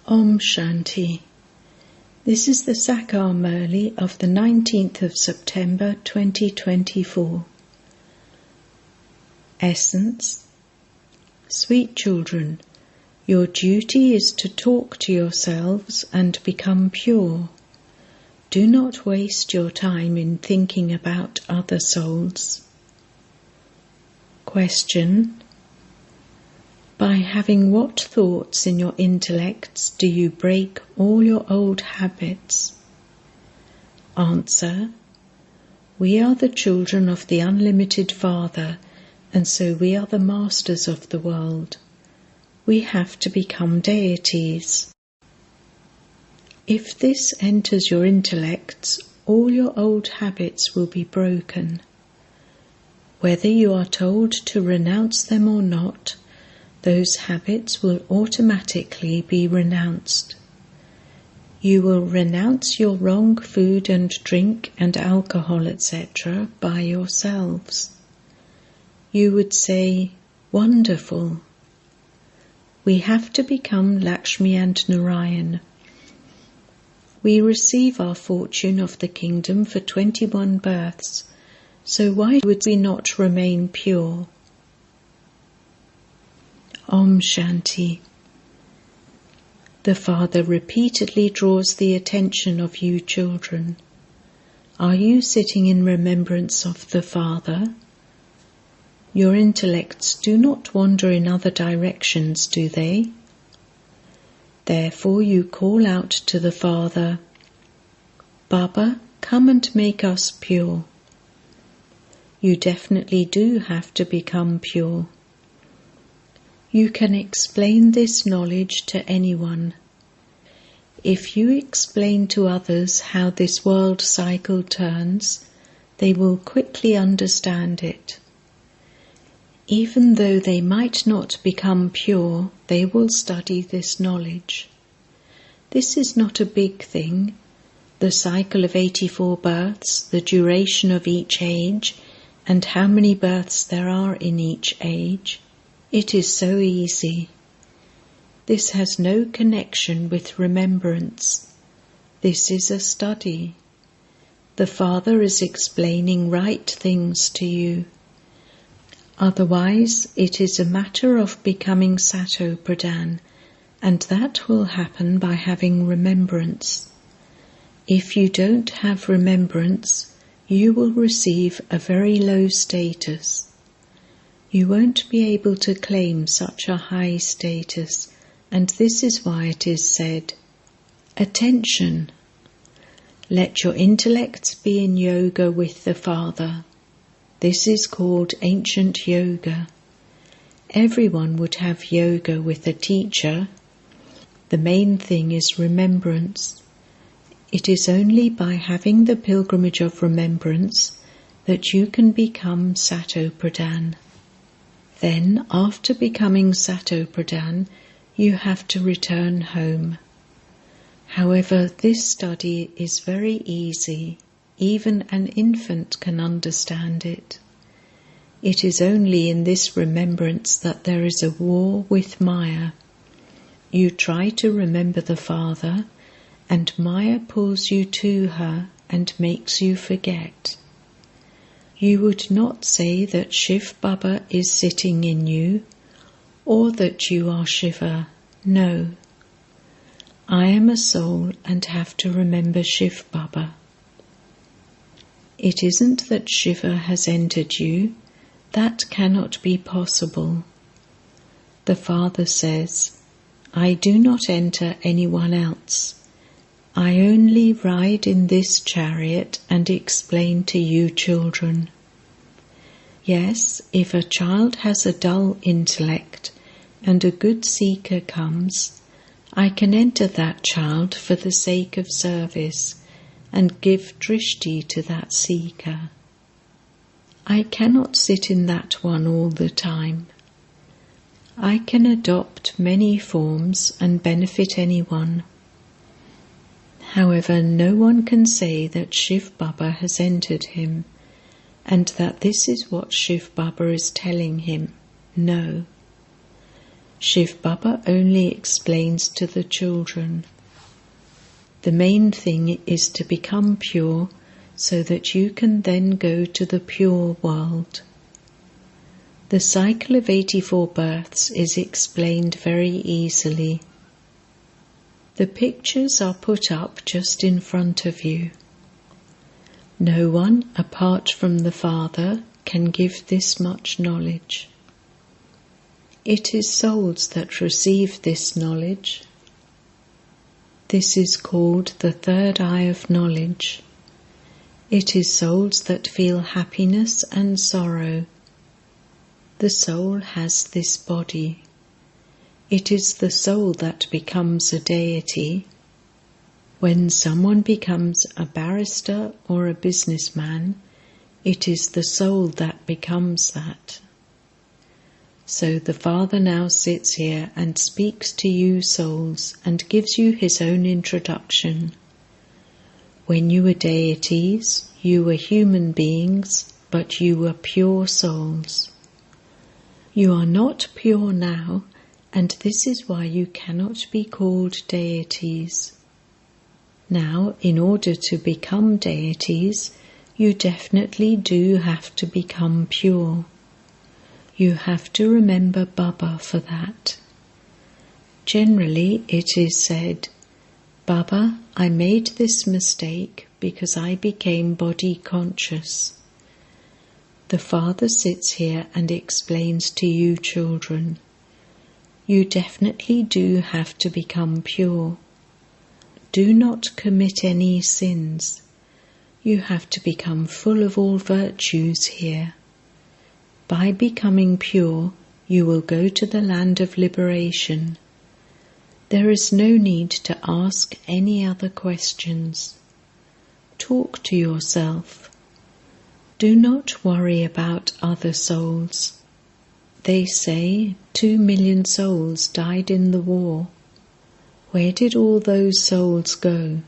Om Shanti. This is the Sakar Murli of the 19th of September 2024. Essence. Sweet children, your duty is to talk to yourselves and become pure. Do not waste your time in thinking about other souls. Question. By having what thoughts in your intellects do you break all your old habits? Answer. We are the children of the unlimited Father, and so we are the masters of the world. We have to become deities. If this enters your intellects, all your old habits will be broken. Whether you are told to renounce them or not, those habits will automatically be renounced. You will renounce your wrong food and drink and alcohol, etc. by yourselves. You would say, "Wonderful." We have to become Lakshmi and Narayan. We receive our fortune of the kingdom for 21 births, so why would we not remain pure? Om Shanti. The Father repeatedly draws the attention of you children. Are you sitting in remembrance of the Father? Your intellects do not wander in other directions, do they? Therefore you call out to the Father, "Baba, come and make us pure." You definitely do have to become pure. You can explain this knowledge to anyone. If you explain to others how this world cycle turns, they will quickly understand it. Even though they might not become pure, they will study this knowledge. This is not a big thing. The cycle of 84 births, the duration of each age, and how many births there are in each age. It is so easy. This has no connection with remembrance. This is a study. The Father is explaining right things to you. Otherwise, it is a matter of becoming Sato Pradhan, and that will happen by having remembrance. If you don't have remembrance, you will receive a very low status. You won't be able to claim such a high status, and this is why it is said, "Attention! Let your intellects be in yoga with the Father." This is called ancient yoga. Everyone would have yoga with a teacher. The main thing is remembrance. It is only by having the pilgrimage of remembrance that you can become Sato Pradhan. Then, after becoming Sato Pradhan, you have to return home. However, this study is very easy. Even an infant can understand it. It is only in this remembrance that there is a war with Maya. You try to remember the Father, and Maya pulls you to her and makes you forget. You would not say that Shivbaba is sitting in you, or that you are Shiva. No. I am a soul and have to remember Shivbaba. It isn't that Shiva has entered you. That cannot be possible. The Father says, "I do not enter anyone else. I only ride in this chariot and explain to you children." Yes, if a child has a dull intellect and a good seeker comes, I can enter that child for the sake of service and give drishti to that seeker. I cannot sit in that one all the time. I can adopt many forms and benefit anyone. However, no one can say that Shivbaba has entered him, and that this is what Shivbaba is telling him. No. Shivbaba only explains to the children. The main thing is to become pure so that you can then go to the pure world. The cycle of 84 births is explained very easily. The pictures are put up just in front of you. No one apart from the Father can give this much knowledge. It is souls that receive this knowledge. This is called the third eye of knowledge. It is souls that feel happiness and sorrow. The soul has this body. It is the soul that becomes a deity. When someone becomes a barrister or a businessman, it is the soul that becomes that. So the Father now sits here and speaks to you souls and gives you his own introduction. When you were deities, you were human beings, but you were pure souls. You are not pure now, and this is why you cannot be called deities. Now, in order to become deities, you definitely do have to become pure. You have to remember Baba for that. Generally, it is said, Baba, I made this mistake because I became body conscious. The Father sits here and explains to you children, you definitely do have to become pure. Do not commit any sins. You have to become full of all virtues here. By becoming pure, you will go to the land of liberation. There is no need to ask any other questions. Talk to yourself. Do not worry about other souls. They say 2 million souls died in the war. Where did all those souls go?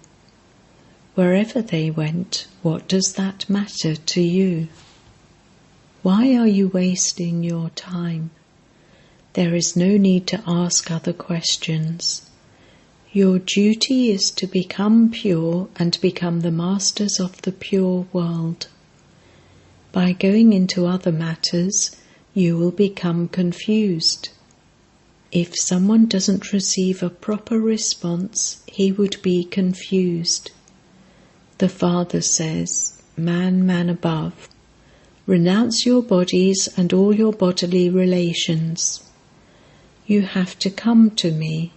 Wherever they went, what does that matter to you? Why are you wasting your time? There is no need to ask other questions. Your duty is to become pure and become the masters of the pure world. By going into other matters, you will become confused. If someone doesn't receive a proper response, he would be confused. The Father says, man above, renounce your bodies and all your bodily relations. You have to come to me.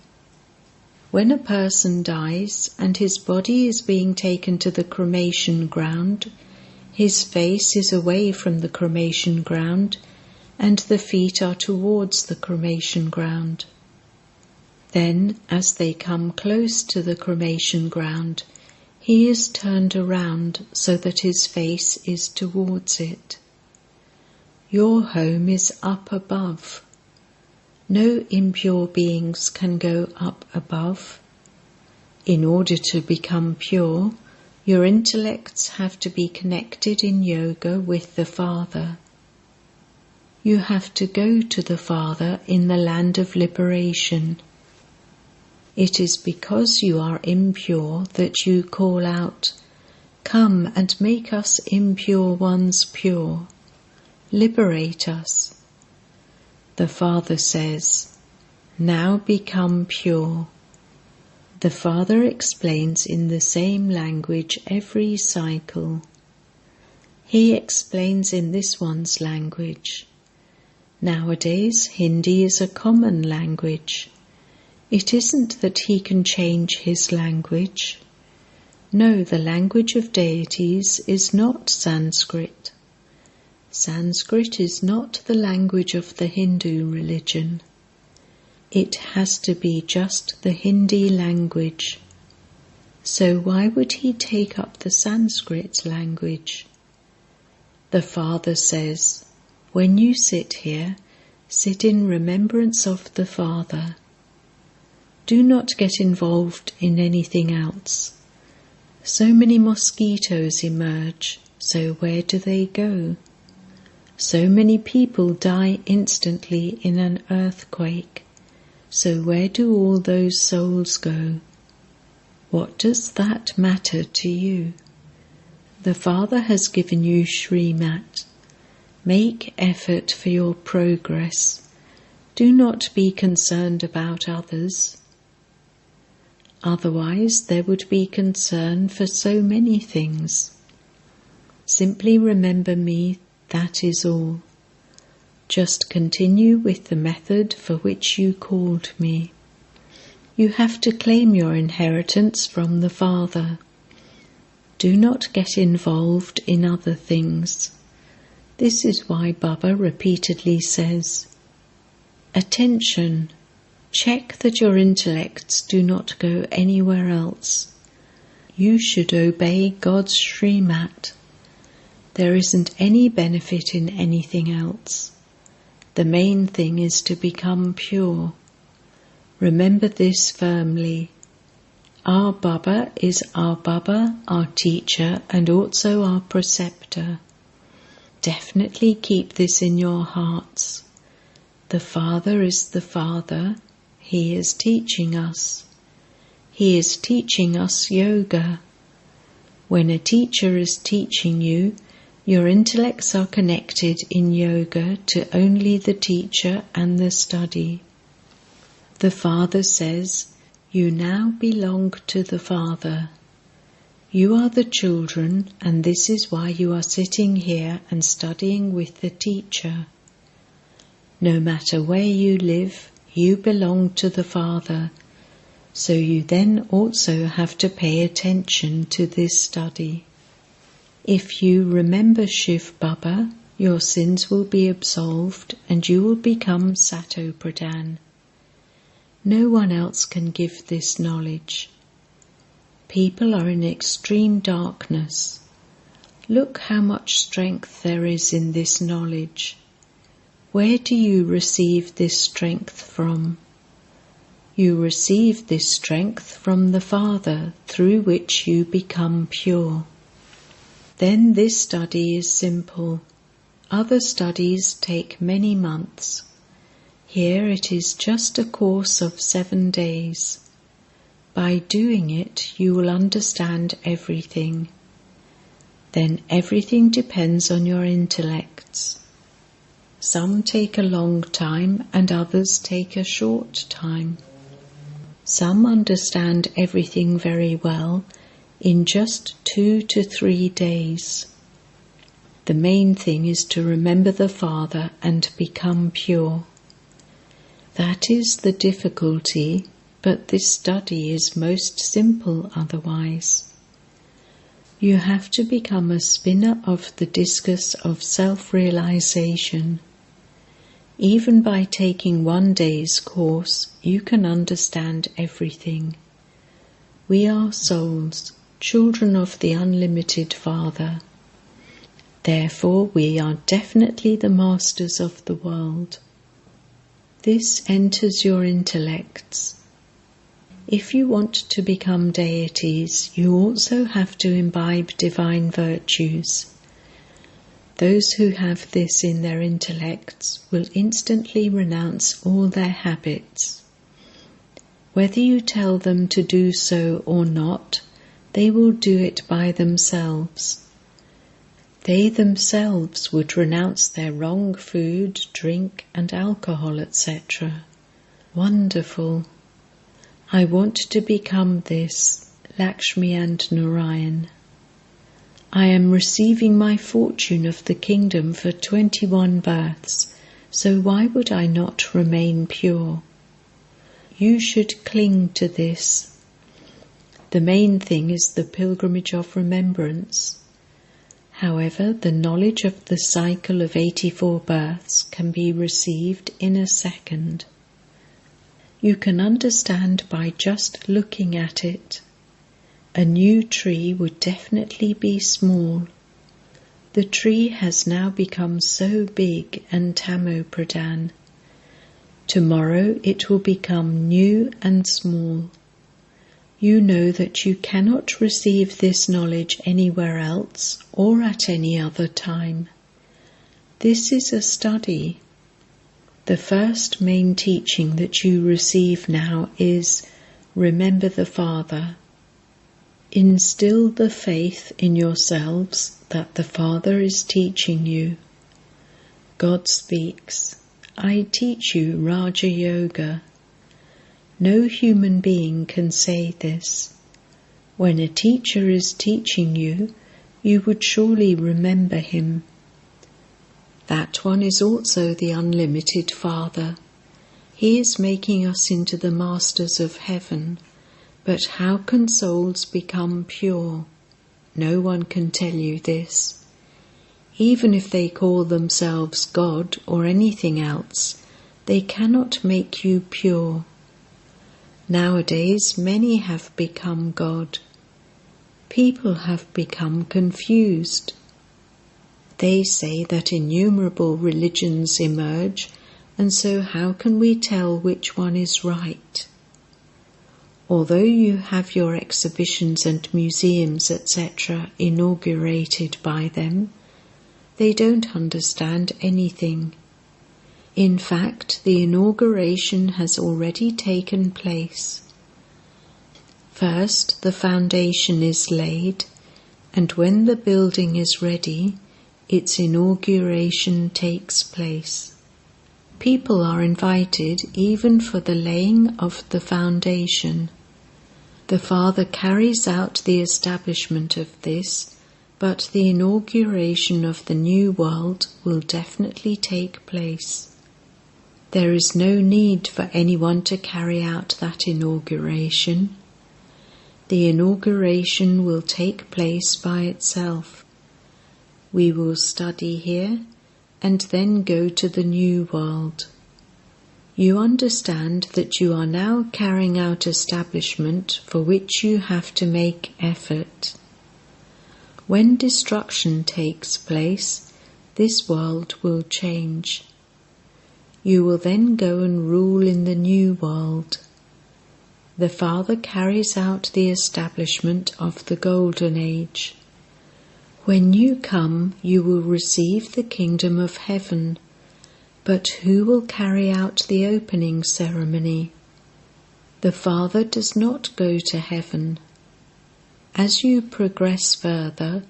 When a person dies and his body is being taken to the cremation ground, his face is away from the cremation ground and the feet are towards the cremation ground. Then, as they come close to the cremation ground, he is turned around so that his face is towards it. Your home is up above. No impure beings can go up above. In order to become pure, your intellects have to be connected in yoga with the Father. You have to go to the Father in the land of liberation. It is because you are impure that you call out, "Come and make us impure ones pure. Liberate us." The Father says, "Now become pure." The Father explains in the same language every cycle. He explains in this one's language. Nowadays, Hindi is a common language. It isn't that he can change his language. No, the language of deities is not Sanskrit. Sanskrit is not the language of the Hindu religion. It has to be just the Hindi language. So why would he take up the Sanskrit language? The Father says, when you sit here, sit in remembrance of the Father. Do not get involved in anything else. So many mosquitoes emerge, so where do they go? So many people die instantly in an earthquake. So where do all those souls go? What does that matter to you? The Father has given you Srimat. Make effort for your progress. Do not be concerned about others. Otherwise, there would be concern for so many things. Simply remember me, that is all. Just continue with the method for which you called me. You have to claim your inheritance from the Father. Do not get involved in other things. This is why Baba repeatedly says, "Attention! Check that your intellects do not go anywhere else. You should obey God's Srimat. There isn't any benefit in anything else. The main thing is to become pure. Remember this firmly. Our Baba is our Baba, our teacher, and also our preceptor. Definitely keep this in your hearts. The Father is the Father. He is teaching us. He is teaching us yoga. When a teacher is teaching you, your intellects are connected in yoga to only the teacher and the study. The Father says, you now belong to the Father. You are the children, and this is why you are sitting here and studying with the teacher. No matter where you live, you belong to the Father, so you then also have to pay attention to this study. If you remember Shivbaba, your sins will be absolved and you will become Sato Pradhan. No one else can give this knowledge. People are in extreme darkness. Look how much strength there is in this knowledge. Where do you receive this strength from? You receive this strength from the Father, through which you become pure. Then this study is simple. Other studies take many months. Here it is just a course of 7 days. By doing it, you will understand everything. Then everything depends on your intellects. Some take a long time and others take a short time. Some understand everything very well in just 2 to 3 days. The main thing is to remember the Father and become pure. That is the difficulty, but this study is most simple otherwise. You have to become a spinner of the discus of self-realization. Even by taking 1 day's course, you can understand everything. We are souls, children of the unlimited Father. Therefore, we are definitely the masters of the world. This enters your intellects. If you want to become deities, you also have to imbibe divine virtues. Those who have this in their intellects will instantly renounce all their habits. Whether you tell them to do so or not, they will do it by themselves. They themselves would renounce their wrong food, drink and alcohol, etc. Wonderful! I want to become this, Lakshmi and Narayan. I am receiving my fortune of the kingdom for 21 births, so why would I not remain pure? You should cling to this. The main thing is the pilgrimage of remembrance. However, the knowledge of the cycle of 84 births can be received in a second. You can understand by just looking at it. A new tree would definitely be small. The tree has now become so big and Tamo Pradhan. Tomorrow it will become new and small. You know that you cannot receive this knowledge anywhere else or at any other time. This is a study. The first main teaching that you receive now is, remember the Father. Instill the faith in yourselves that the Father is teaching you. God speaks, I teach you Raja Yoga. No human being can say this. When a teacher is teaching you, you would surely remember him. That one is also the unlimited Father. He is making us into the masters of heaven. But how can souls become pure? No one can tell you this. Even if they call themselves God or anything else, they cannot make you pure. Nowadays, many have become God. People have become confused. They say that innumerable religions emerge, and so how can we tell which one is right? Although you have your exhibitions and museums, etc., inaugurated by them, they don't understand anything. In fact, the inauguration has already taken place. First, the foundation is laid, and when the building is ready, its inauguration takes place. People are invited even for the laying of the foundation. The Father carries out the establishment of this, but the inauguration of the new world will definitely take place. There is no need for anyone to carry out that inauguration. The inauguration will take place by itself. We will study here and then go to the new world. You understand that you are now carrying out establishment for which you have to make effort. When destruction takes place, this world will change. You will then go and rule in the new world. The Father carries out the establishment of the Golden Age. When you come, you will receive the kingdom of heaven, but who will carry out the opening ceremony? The Father does not go to heaven. As you progress further,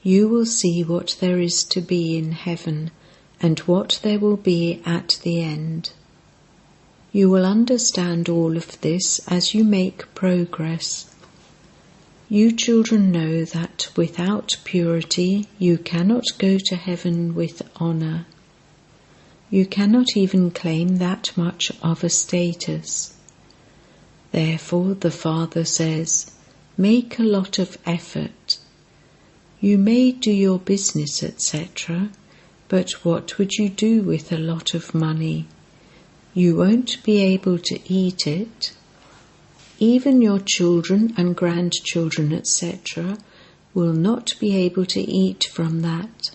you will see what there is to be in heaven and what there will be at the end. You will understand all of this as you make progress. You children know that without purity you cannot go to heaven with honor. You cannot even claim that much of a status. Therefore the Father says, make a lot of effort. You may do your business, etc., but what would you do with a lot of money? You won't be able to eat it. Even your children and grandchildren, etc., will not be able to eat from that.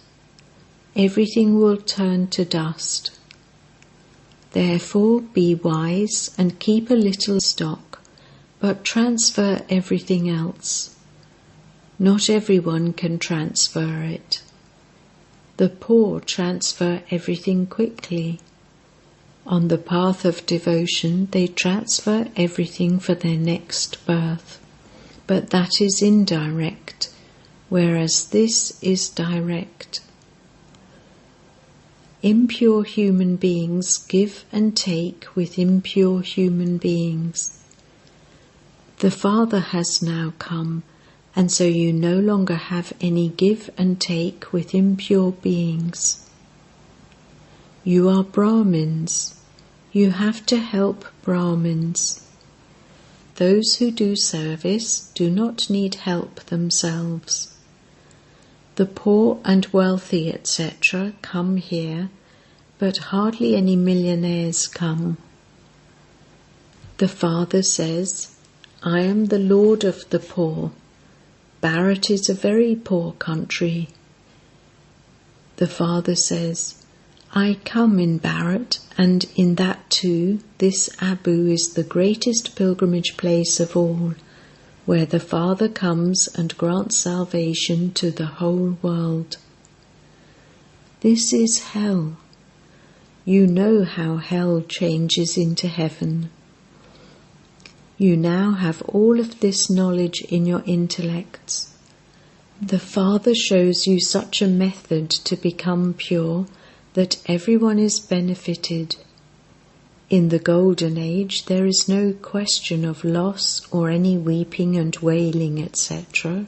Everything will turn to dust. Therefore, be wise and keep a little stock, but transfer everything else. Not everyone can transfer it. The poor transfer everything quickly. On the path of devotion, they transfer everything for their next birth. But that is indirect, whereas this is direct. Impure human beings give and take with impure human beings. The Father has now come, and so you no longer have any give and take with impure beings. You are Brahmins. You have to help Brahmins. Those who do service do not need help themselves. The poor and wealthy, etc., come here, but hardly any millionaires come. The Father says, I am the Lord of the poor. Bharat is a very poor country. The Father says, I come in Bharat, and in that too, this Abu is the greatest pilgrimage place of all, where the Father comes and grants salvation to the whole world. This is hell. you know how hell changes into heaven. You now have all of this knowledge in your intellects. The Father shows you such a method to become pure that everyone is benefited. In the Golden Age there is no question of loss or any weeping and wailing, etc.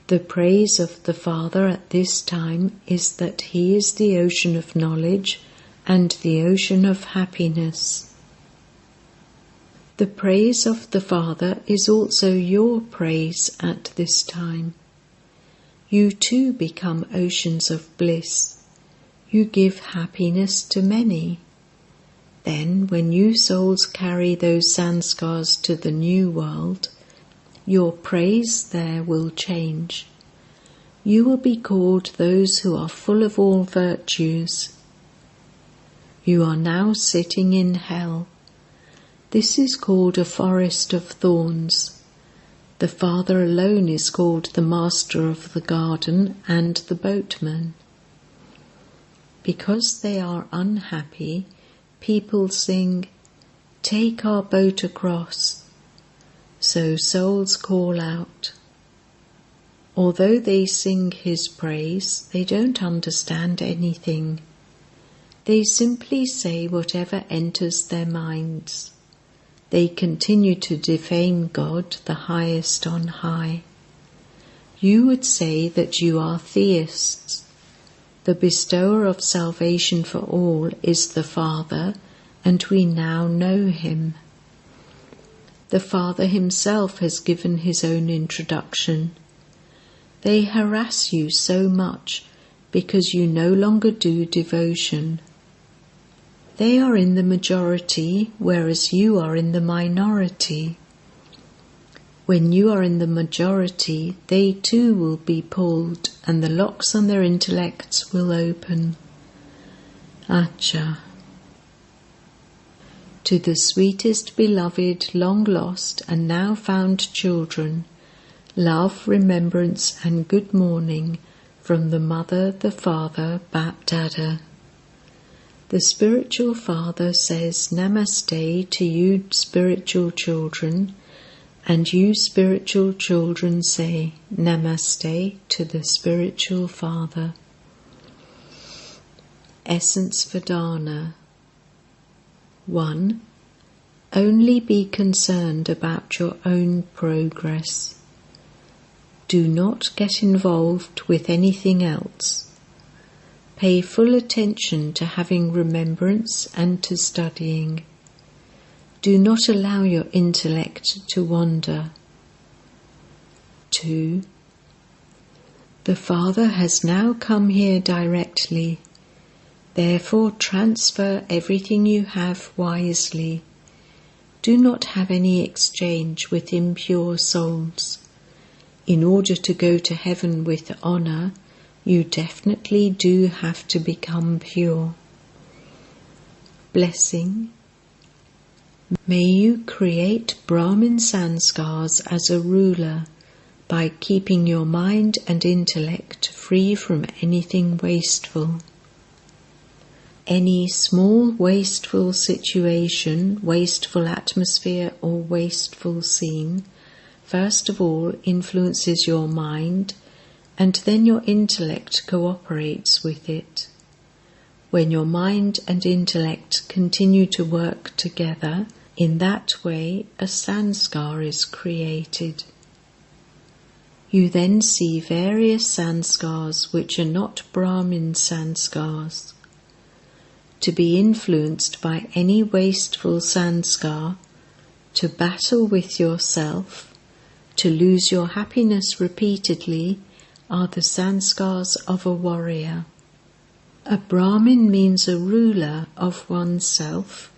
The praise of the Father at this time is that He is the ocean of knowledge and the ocean of happiness. The praise of the Father is also your praise at this time. You too become oceans of bliss. You give happiness to many. Then, when you souls carry those sanskars to the new world, your praise there will change. You will be called those who are full of all virtues. You are now sitting in hell. This is called a forest of thorns. The Father alone is called the Master of the Garden and the Boatman. Because they are unhappy, people sing, "Take our boat across." So souls call out. Although they sing His praise, they don't understand anything. They simply say whatever enters their minds. They continue to defame God, the highest on high. You would say that you are theists. The bestower of salvation for all is the Father, and we now know Him. The Father Himself has given His own introduction. They harass you so much because you no longer do devotion. They are in the majority, whereas you are in the minority. When you are in the majority, they too will be pulled, and the locks on their intellects will open. Acha. To the sweetest beloved, long lost and now found children, love, remembrance and good morning from the Mother, the Father, BapDada. The spiritual Father says Namaste to you spiritual children, and you spiritual children say Namaste to the spiritual Father. Essence for Dharna. 1. Only be concerned about your own progress. Do not get involved with anything else. Pay full attention to having remembrance and to studying. Do not allow your intellect to wander. 2. The Father has now come here directly. Therefore transfer everything you have wisely. Do not have any exchange with impure souls. In order to go to heaven with honour, you definitely do have to become pure. Blessing. May you create Brahmin sanskars as a ruler by keeping your mind and intellect free from anything wasteful. Any small wasteful situation, wasteful atmosphere or wasteful scene, first of all influences your mind, and then your intellect cooperates with it. When your mind and intellect continue to work together, in that way a sanskar is created. You then see various sanskars which are not Brahmin sanskars. To be influenced by any wasteful sanskar, to battle with yourself, to lose your happiness repeatedly, are the sanskars of a warrior. A Brahmin means a ruler of oneself,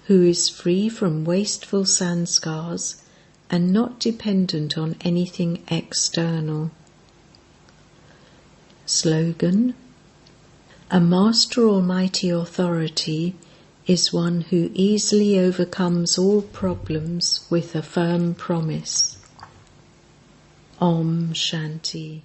who is free from wasteful sanskars and not dependent on anything external. Slogan. A Master Almighty Authority is one who easily overcomes all problems with a firm promise. Om Shanti.